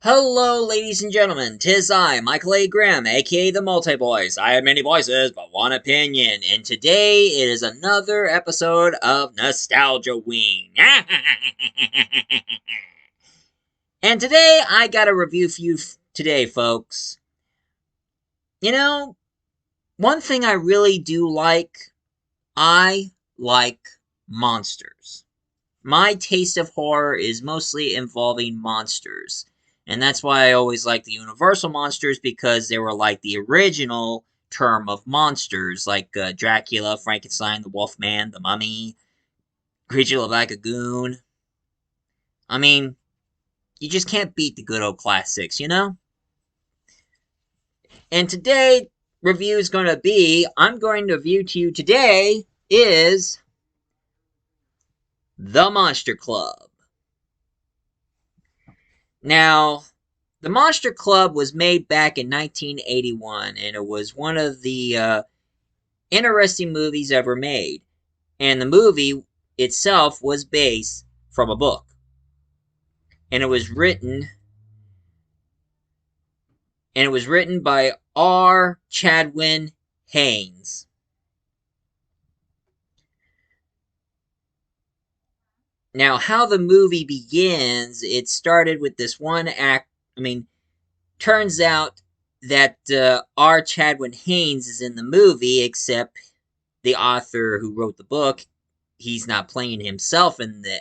Hello, ladies and gentlemen, 'tis I, Michael A. Graham, aka the Multi-Voice. I have many voices, but one opinion, and today it is another episode of Nostalgia-Ween. And today I got a review for you today, folks. You know, one thing I really do I like monsters. My taste of horror is mostly involving monsters. And that's why I always like the Universal monsters, because they were like the original term of monsters, like Dracula, Frankenstein, the Wolfman, the Mummy, Creature of the Black Lagoon. I mean, you just can't beat the good old classics, you know? And today, review is going to be, I'm going to review to you today is The Monster Club. Now, The Monster Club was made back in 1981, and it was one of the interesting movies ever made. And the movie itself was based from a book. And it was written by R. Chetwynd-Hayes. Now, how the movie begins, it started with this one act. Turns out that R. Chetwynd-Hayes is in the movie, except the author who wrote the book, he's not playing himself in the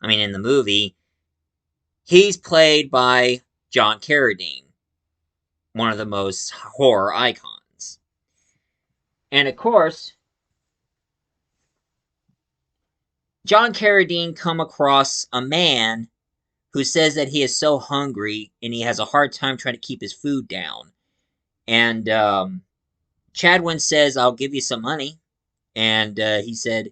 in the movie. He's played by John Carradine, one of the most horror icons. And of course, John Carradine come across a man who says that he is so hungry and he has a hard time trying to keep his food down. And Chadwin says, I'll give you some money. And he said,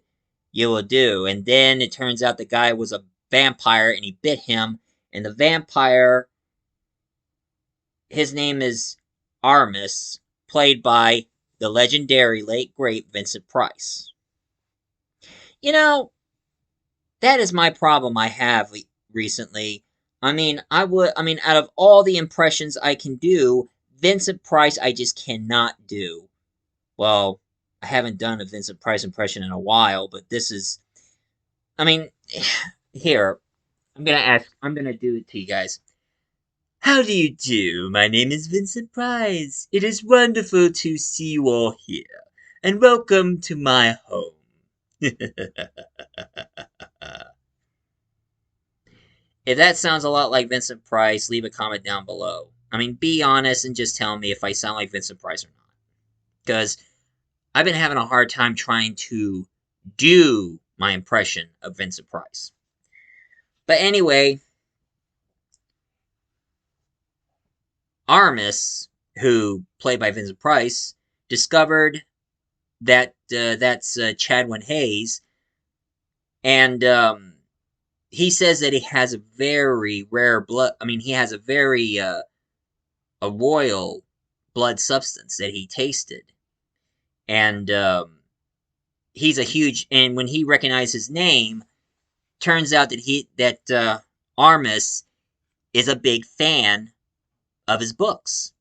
you will do. And then it turns out the guy was a vampire and he bit him. And the vampire, his name is Armus, played by the legendary late great Vincent Price. You know, that is my problem I have recently. Out of all the impressions I can do, Vincent Price I just cannot do. Well, I haven't done a Vincent Price impression in a while, but this is... here, I'm gonna do it to you guys. How do you do? My name is Vincent Price. It is wonderful to see you all here, and welcome to my home. If that sounds a lot like Vincent Price, leave a comment down below. Be honest and just tell me if I sound like Vincent Price or not. Because I've been having a hard time trying to do my impression of Vincent Price. But anyway, Armus, who played by Vincent Price, discovered that that's Chetwynd-Hayes, and he says that he has a very rare blood. He has a very a royal blood substance that he tasted, and he's a huge. And when he recognized his name, turns out that Armus is a big fan of his books,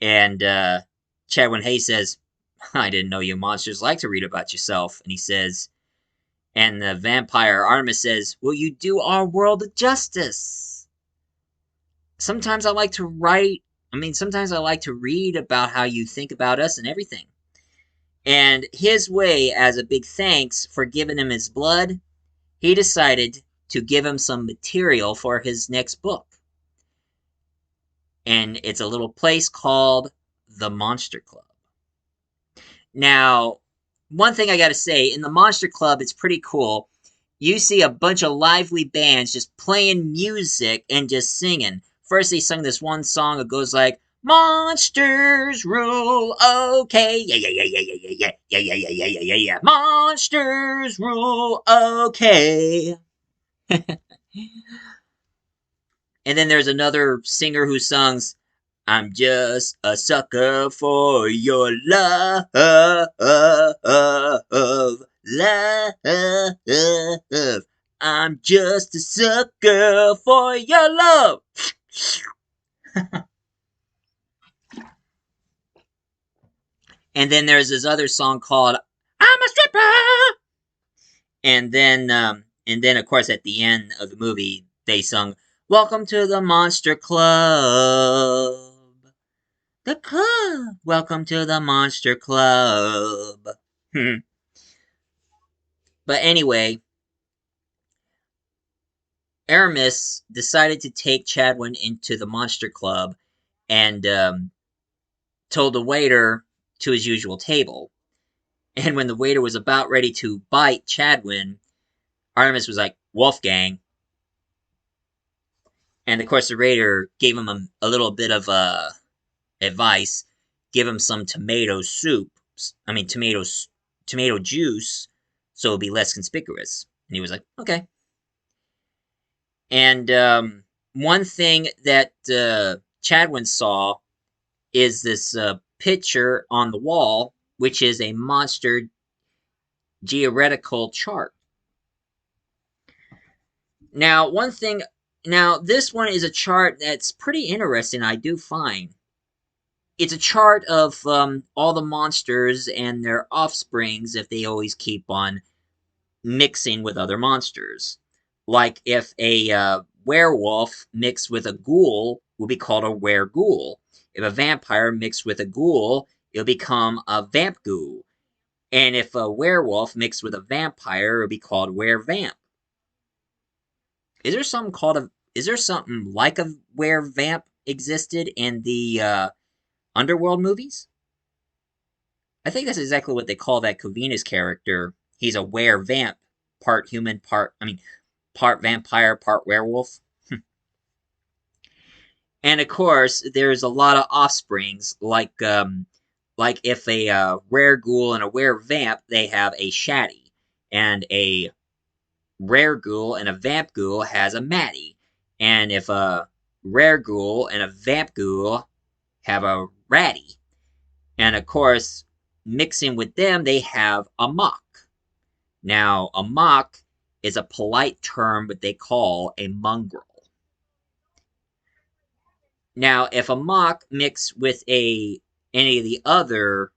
and Chetwynd-Hayes says, "I didn't know you monsters like to read about yourself," and he says. And the vampire Artemis says, will you do our world a justice? Sometimes I like to write, sometimes I like to read about how you think about us and everything. And his way, as a big thanks for giving him his blood, he decided to give him some material for his next book. And it's a little place called The Monster Club. Now, one thing I gotta say, in the Monster Club, it's pretty cool. You see a bunch of lively bands just playing music and just singing. First, they sung this one song that goes like, Monsters rule, okay, yeah, Monsters rule, okay. And then there's another singer who sings, I'm just a sucker for your love. I'm just a sucker for your love. And then there's this other song called "I'm a Stripper," and then of course at the end of the movie they sung "Welcome to the Monster Club." The club. Welcome to the Monster Club. But anyway, Aramis decided to take Chetwynd into the Monster Club and told the waiter to his usual table. And when the waiter was about ready to bite Chetwynd, Aramis was like, Wolfgang. And of course, the waiter gave him a little bit of advice, give him some tomato soup. I mean, tomato juice, so it'll be less conspicuous. And he was like, okay. And one thing that Chetwynd saw is this picture on the wall, which is a monster geometrical chart. Now, this one is a chart that's pretty interesting, I do find. It's a chart of all the monsters and their offsprings if they always keep on mixing with other monsters. Like if a werewolf mixed with a ghoul will be called a were-ghoul. If a vampire mixed with a ghoul, it'll become a vamp-ghoul. And if a werewolf mixed with a vampire, it'll be called were-vamp. Is there something like a were-vamp existed in the Underworld movies? I think that's exactly what they call that Covina's character. He's a were-vamp, part human, part vampire, part werewolf. And of course, there's a lot of offsprings, like if a were-ghoul and a were-vamp, they have a shaddy, and a were-ghoul and a vamp-ghoul has a matty, and if a were-ghoul and a vamp-ghoul have a ratty, and of course, mixing with them, they have a mock. Now, a mock is a polite term what they call a mongrel. Now, if a mock mix with any of the other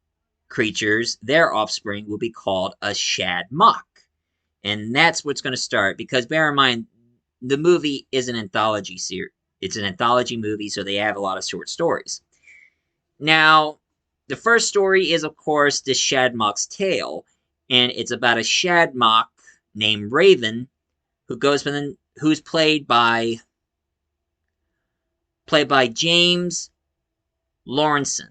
creatures, their offspring will be called a shad mock. And that's what's going to start, because bear in mind, the movie is an anthology series. It's an anthology movie, so they have a lot of short stories. Now, the first story is, of course, the Shadmock's Tale, and it's about a Shadmock named Raven, who's played by James Lawrenson.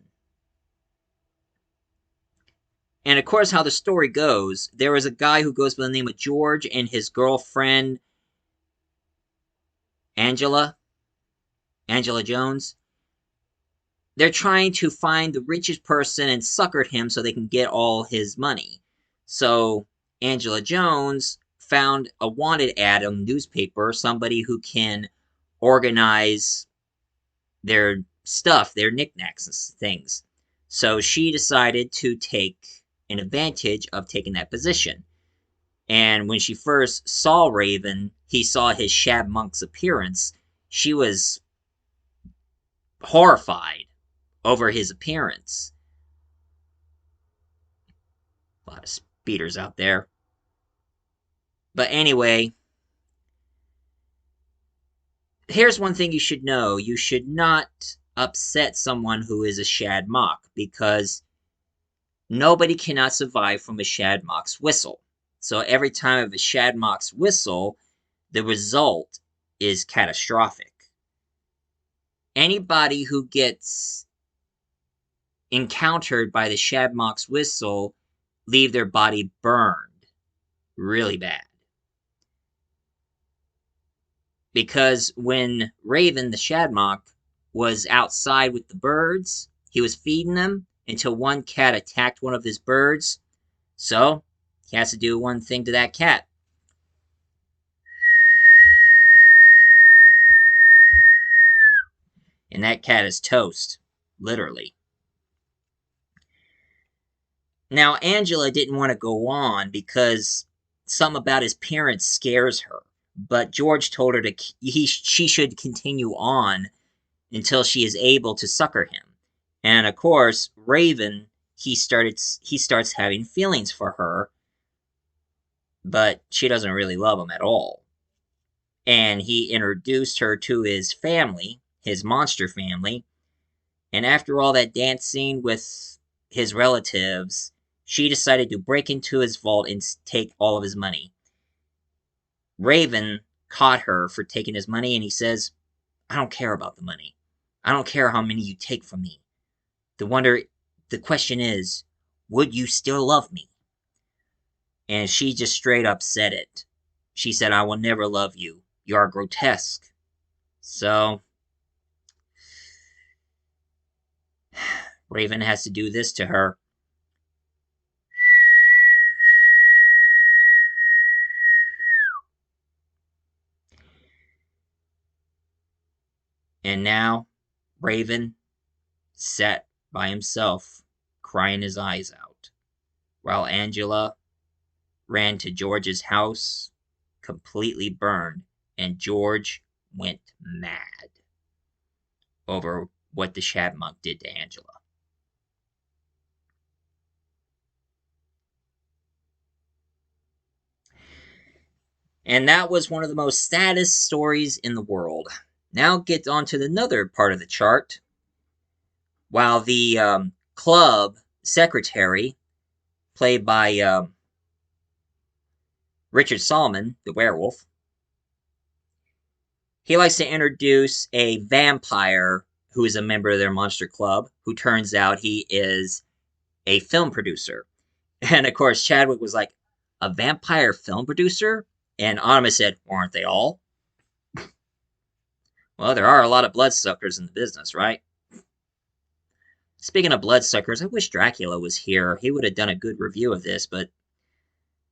And of course, how the story goes, there was a guy who goes by the name of George and his girlfriend Angela Jones. They're trying to find the richest person and sucker him so they can get all his money. So Angela Jones found a wanted ad on the newspaper, somebody who can organize their stuff, their knickknacks and things. So she decided to take an advantage of taking that position. And when she first saw Raven, he saw his Shad Monk's appearance. She was horrified over his appearance. A lot of speeders out there. But anyway, here's one thing you should know. You should not upset someone who is a Shad Mock, because nobody cannot survive from a Shad Mock's whistle. So every time of a Shad Mock's whistle, the result is catastrophic. Anybody who gets encountered by the Shad Mock's whistle leave their body burned really bad. Because when Raven, the Shad Mock, was outside with the birds, he was feeding them until one cat attacked one of his birds. So he has to do one thing to that cat. And that cat is toast, literally. Now, Angela didn't want to go on because something about his parents scares her. but George told her she should continue on until she is able to succor him. And of course, Raven, he starts having feelings for her, but she doesn't really love him at all. And he introduced her to his family, his monster family, and after all that dancing with his relatives, she decided to break into his vault and take all of his money. Raven caught her for taking his money, and he says, I don't care about the money. I don't care how many you take from me. The question is, would you still love me? And she just straight up said it. She said, I will never love you. You are grotesque. So, Raven has to do this to her. And now, Raven sat by himself, crying his eyes out, while Angela ran to George's house, completely burned, and George went mad over what the Chapmunk did to Angela. And that was one of the most saddest stories in the world. Now get on to another part of the chart. While the club secretary, played by Richard Solomon, the werewolf, he likes to introduce a vampire who is a member of their monster club, who turns out he is a film producer. And of course, Chadwick was like, a vampire film producer? And Anima said, aren't they all? Well, there are a lot of bloodsuckers in the business, right? Speaking of bloodsuckers, I wish Dracula was here. He would have done a good review of this, but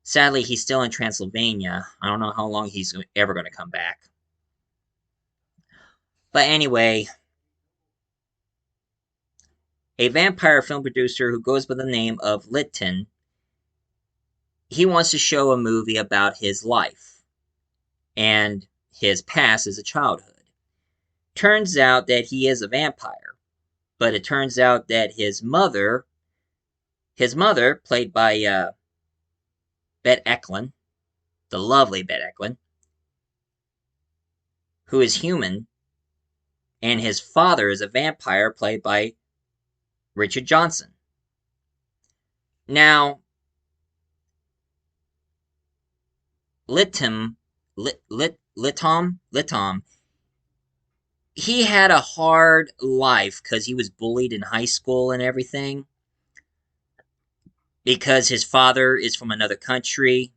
sadly, he's still in Transylvania. I don't know how long he's ever going to come back. But anyway, a vampire film producer who goes by the name of Lytton, he wants to show a movie about his life and his past as a childhood. Turns out that he is a vampire, but it turns out that his mother, played by Bette Eklund, the lovely Bette Eklund, who is human, and his father is a vampire, played by Richard Johnson. Now, Littom, he had a hard life because he was bullied in high school and everything. Because his father is from another country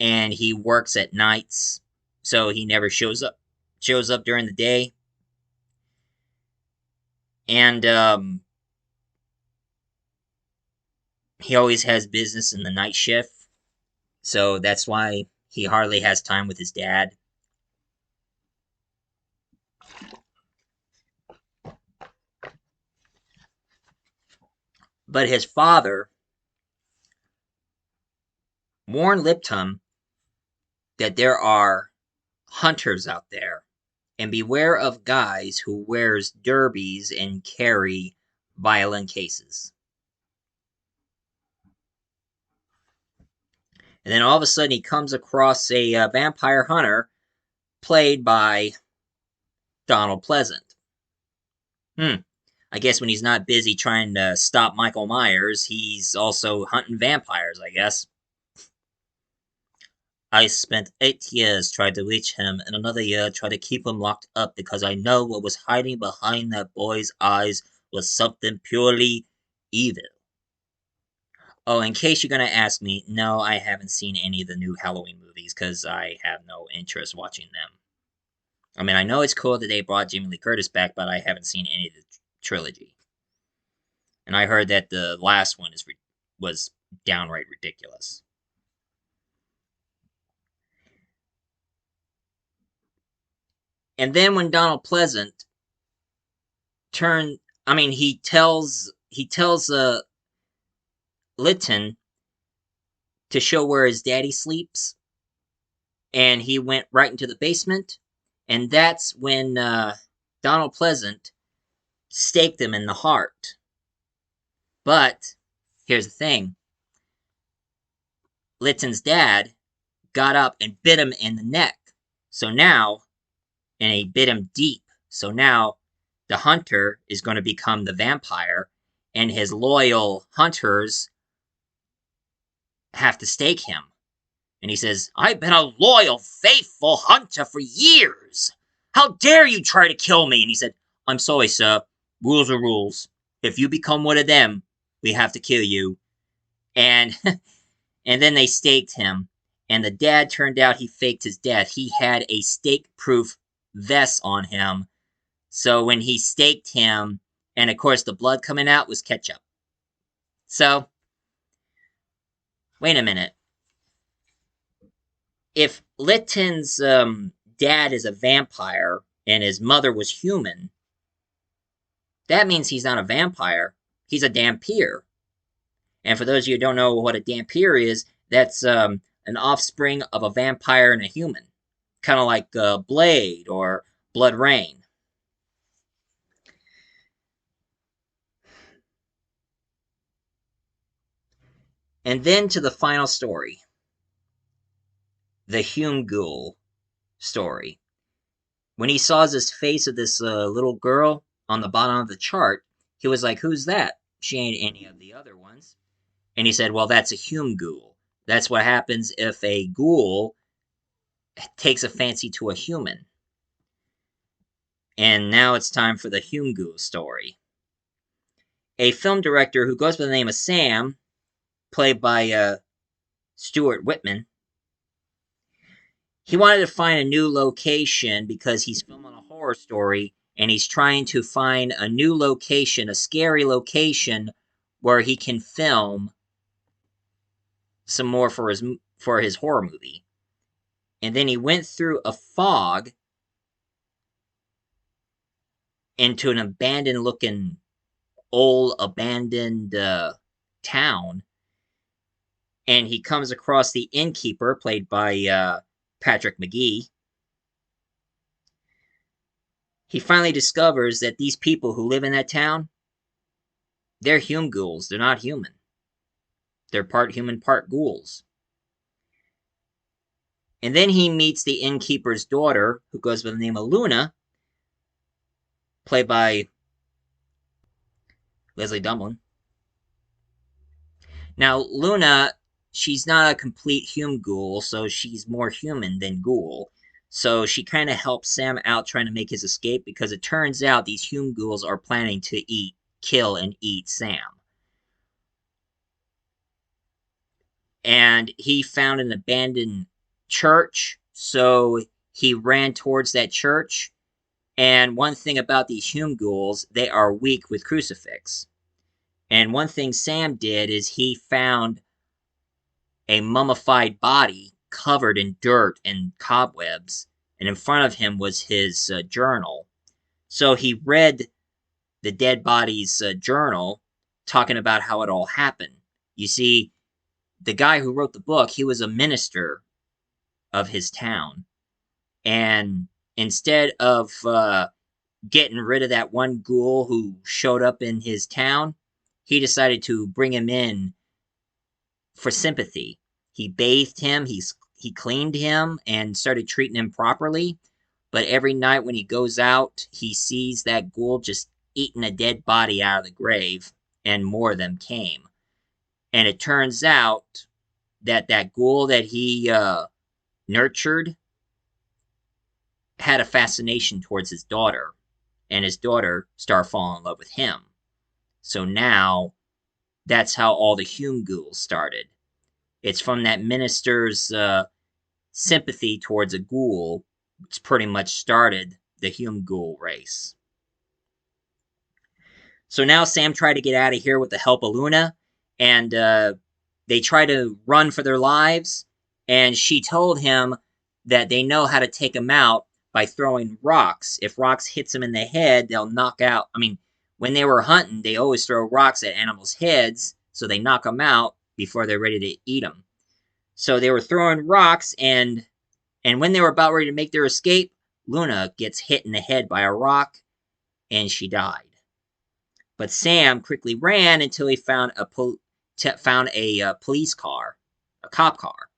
and he works at nights, so he never shows up during the day. And he always has business in the night shift, so that's why he hardly has time with his dad. But his father warned Lipton that there are hunters out there, and beware of guys who wears derbies and carry violent cases. And then all of a sudden he comes across a vampire hunter played by Donald Pleasant. I guess when he's not busy trying to stop Michael Myers, he's also hunting vampires, I guess. I spent 8 years trying to reach him, and another year trying to keep him locked up because I know what was hiding behind that boy's eyes was something purely evil. Oh, in case you're gonna ask me, no, I haven't seen any of the new Halloween movies because I have no interest watching them. I mean, I know it's cool that they brought Jamie Lee Curtis back, but I haven't seen any of the trilogy. And I heard that the last one was downright ridiculous. And then when Donald Pleasant he tells Lytton to show where his daddy sleeps. and he went right into the basement, and that's when Donald Pleasant staked him in the heart. But here's the thing: Litton's dad got up and bit him in the neck. So now, and he bit him deep. So now the hunter is going to become the vampire, and his loyal hunters have to stake him. And he says, "I've been a loyal, faithful hunter for years. How dare you try to kill me?" And he said, "I'm sorry, sir. Rules are rules. If you become one of them, we have to kill you." And and then they staked him. And the dad turned out he faked his death. He had a stake-proof vest on him. So when he staked him, and of course the blood coming out was ketchup. So, wait a minute. If Litton's dad is a vampire and his mother was human, that means he's not a vampire. He's a dhampir. And for those of you who don't know what a dhampir is, that's an offspring of a vampire and a human. Kind of like Blade or Blood Rain. And then to the final story. The Hume Ghoul story. When he saw this face of this little girl on the bottom of the chart, he was like, "Who's that? She ain't any of the other ones." And he said, "Well, that's a Hume Ghoul. That's what happens if a ghoul takes a fancy to a human." And now it's time for the Hume Ghoul story. A film director who goes by the name of Sam, played by Stuart Whitman, he wanted to find a new location because he's filming a horror story, and he's trying to find a new location, a scary location, where he can film some more for his horror movie. And then he went through a fog into an abandoned-looking, old, abandoned town, and he comes across the innkeeper, played by Patrick McGee. He finally discovers that these people who live in that town, they're Hume ghouls. They're not human. They're part human, part ghouls. And then he meets the innkeeper's daughter, who goes by the name of Luna, played by Leslie Dumlin. Now, Luna, she's not a complete Hume ghoul, so she's more human than ghoul. So she kind of helps Sam out trying to make his escape, because it turns out these Hume ghouls are planning to kill and eat Sam. And he found an abandoned church, so he ran towards that church. And one thing about these Hume ghouls, they are weak with crucifix. And one thing Sam did is he found a mummified body covered in dirt and cobwebs, and in front of him was his journal. So he read the dead body's journal, talking about how it all happened. You see, the guy who wrote the book, he was a minister of his town. And instead of getting rid of that one ghoul who showed up in his town, he decided to bring him in for sympathy. He bathed him, he cleaned him, and started treating him properly. But every night when he goes out, he sees that ghoul just eating a dead body out of the grave, and more of them came. And it turns out that that ghoul that he nurtured had a fascination towards his daughter, and his daughter started falling in love with him. So now, that's how all the Hume ghouls started. It's from that minister's sympathy towards a ghoul, which pretty much started the Hume ghoul race. So now Sam tried to get out of here with the help of Luna, and they try to run for their lives, and she told him that they know how to take him out by throwing rocks. If rocks hits them in the head, they'll knock out. I mean, when they were hunting, they always throw rocks at animals' heads, so they knock them out before they're ready to eat them. So they were throwing rocks, and And when they were about ready to make their escape, Luna gets hit in the head by a rock, and she died. But Sam quickly ran until he found a police car, a cop car,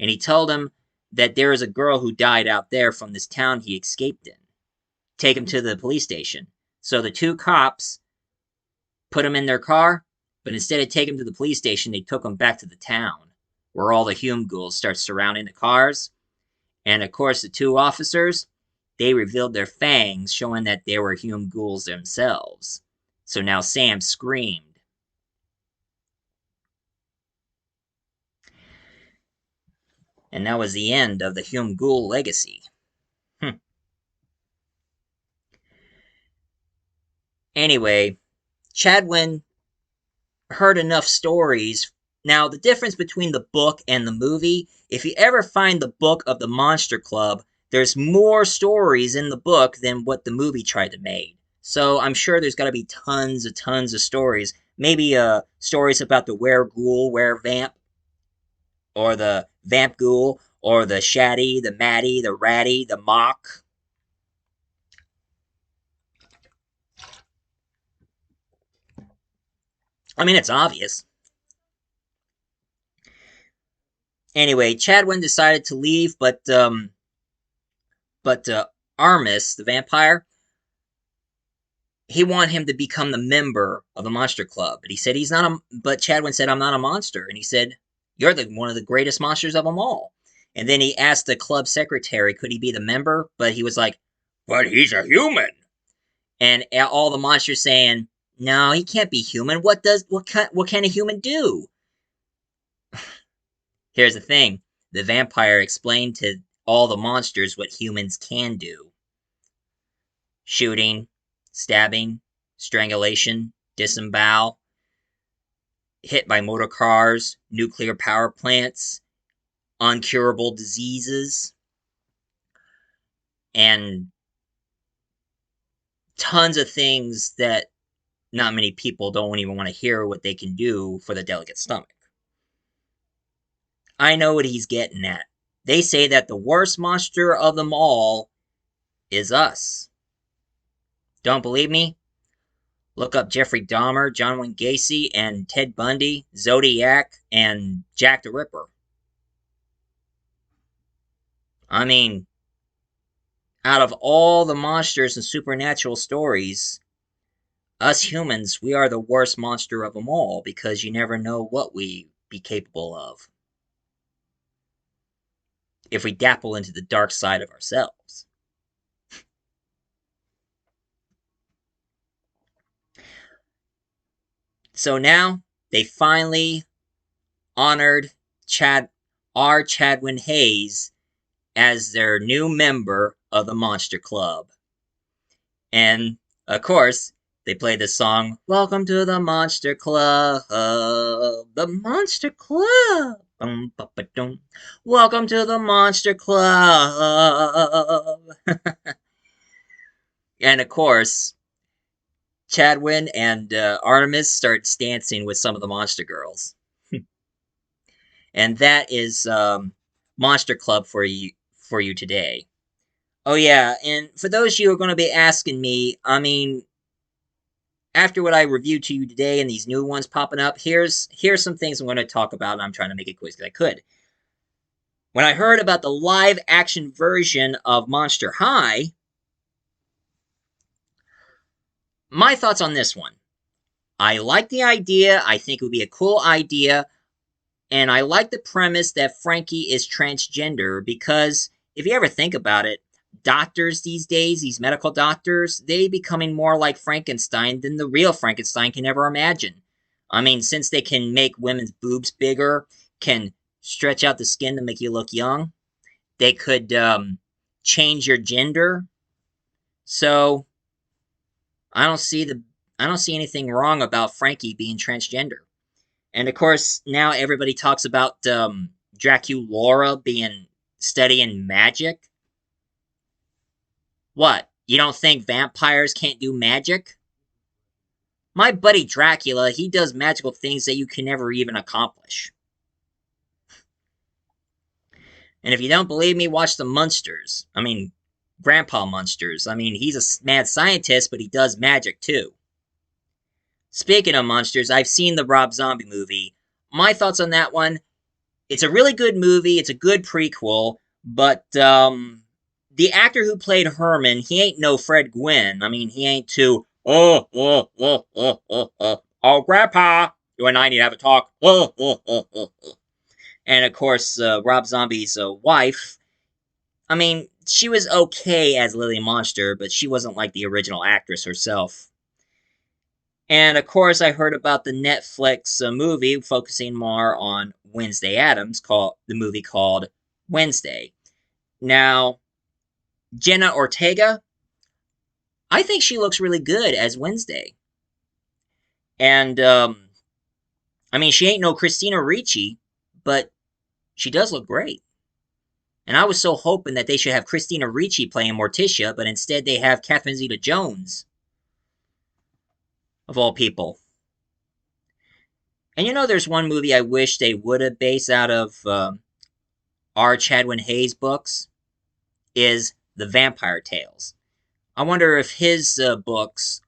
and he told him that there is a girl who died out there from this town he escaped in. Take him to the police station. So the two cops put him in their car, but instead of taking him to the police station, they took him back to the town, where all the Hume ghouls start surrounding the cars. And of course, the two officers, they revealed their fangs, showing that they were Hume ghouls themselves. So now Sam screamed. And that was the end of the Hume ghoul legacy. Anyway, Chetwynd heard enough stories. Now, the difference between the book and the movie, if you ever find the book of the Monster Club, there's more stories in the book than what the movie tried to make. So I'm sure there's got to be tons of stories. Maybe stories about the were-ghoul, were-vamp, or the vamp-ghoul, or the Shaddy, the Maddie, the Ratty, the Mock. I mean, it's obvious. Anyway, Chetwynd decided to leave, but Armis, the vampire, he wanted him to become the member of the Monster Club. But he said he's not a. But Chetwynd said, "I'm not a monster," and he said, "You're one of the greatest monsters of them all." And then he asked the club secretary, could he be the member? But he was like, "But he's a human." And all the monsters saying, "No, he can't be human. What can a human do?" Here's the thing: the vampire explained to all the monsters what humans can do: shooting, stabbing, strangulation, disembowel, hit by motor cars, nuclear power plants, uncurable diseases, and tons of things that not many people don't even want to hear what they can do for the delicate stomach. I know what he's getting at. They say that the worst monster of them all is us. Don't believe me? Look up Jeffrey Dahmer, John Wayne Gacy, and Ted Bundy, Zodiac, and Jack the Ripper. I mean, out of all the monsters and supernatural stories, us humans, we are the worst monster of them all because you never know what we be capable of if we dapple into the dark side of ourselves. So now they finally honored Chetwynd-Hayes as their new member of the Monster Club. And, of course, they play the song, "Welcome to the Monster Club, the Monster Club. Welcome to the Monster Club." And, of course, Chetwynd and Artemis start dancing with some of the monster girls. And that is Monster Club for you today. Oh yeah, and for those of you who are going to be asking me, I mean, after what I reviewed to you today and these new ones popping up, here's some things I'm going to talk about, and I'm trying to make it quick as I could. When I heard about the live action version of Monster High, my thoughts on this one. I like the idea. I think it would be a cool idea. And I like the premise that Frankie is transgender because if you ever think about it, doctors these days, these medical doctors, they becoming more like Frankenstein than the real Frankenstein can ever imagine. I mean, since they can make women's boobs bigger, can stretch out the skin to make you look young, they could change your gender. So I don't see anything wrong about Frankie being transgender. And of course, now everybody talks about Draculaura being studying magic. What? You don't think vampires can't do magic? My buddy Dracula, he does magical things that you can never even accomplish. And if you don't believe me, watch the Munsters. I mean, Grandpa Munsters. I mean, he's a mad scientist, but he does magic too. Speaking of monsters, I've seen the Rob Zombie movie. My thoughts on that one, it's a really good movie. It's a good prequel, but the actor who played Herman, he ain't no Fred Gwynn. I mean, he ain't too oh Grandpa, you and I need to have a talk. And of course, Rob Zombie's wife. I mean, she was okay as Lily Monster, but she wasn't like the original actress herself. And of course, I heard about the Netflix movie focusing more on Wednesday Addams, called the movie called Wednesday. Now, Jenna Ortega, I think she looks really good as Wednesday. And I mean, she ain't no Christina Ricci, but she does look great. And I was so hoping that they should have Christina Ricci playing Morticia, but instead they have Catherine Zeta-Jones, of all people. And you know, there's one movie I wish they would have based out of our Chetwynd-Hayes books, is The Vampire Tales. I wonder if his books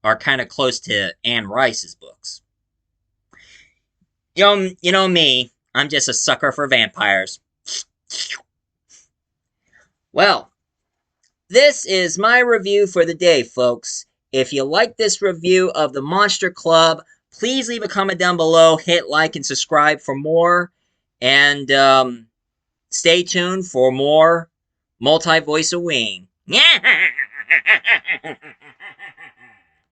are kind of close to Anne Rice's books. You know me, I'm just a sucker for vampires. Well, this is my review for the day, folks. If you like this review of the Monster Club, please leave a comment down below, hit like and subscribe for more, and stay tuned for more Multi-Voice-Oween.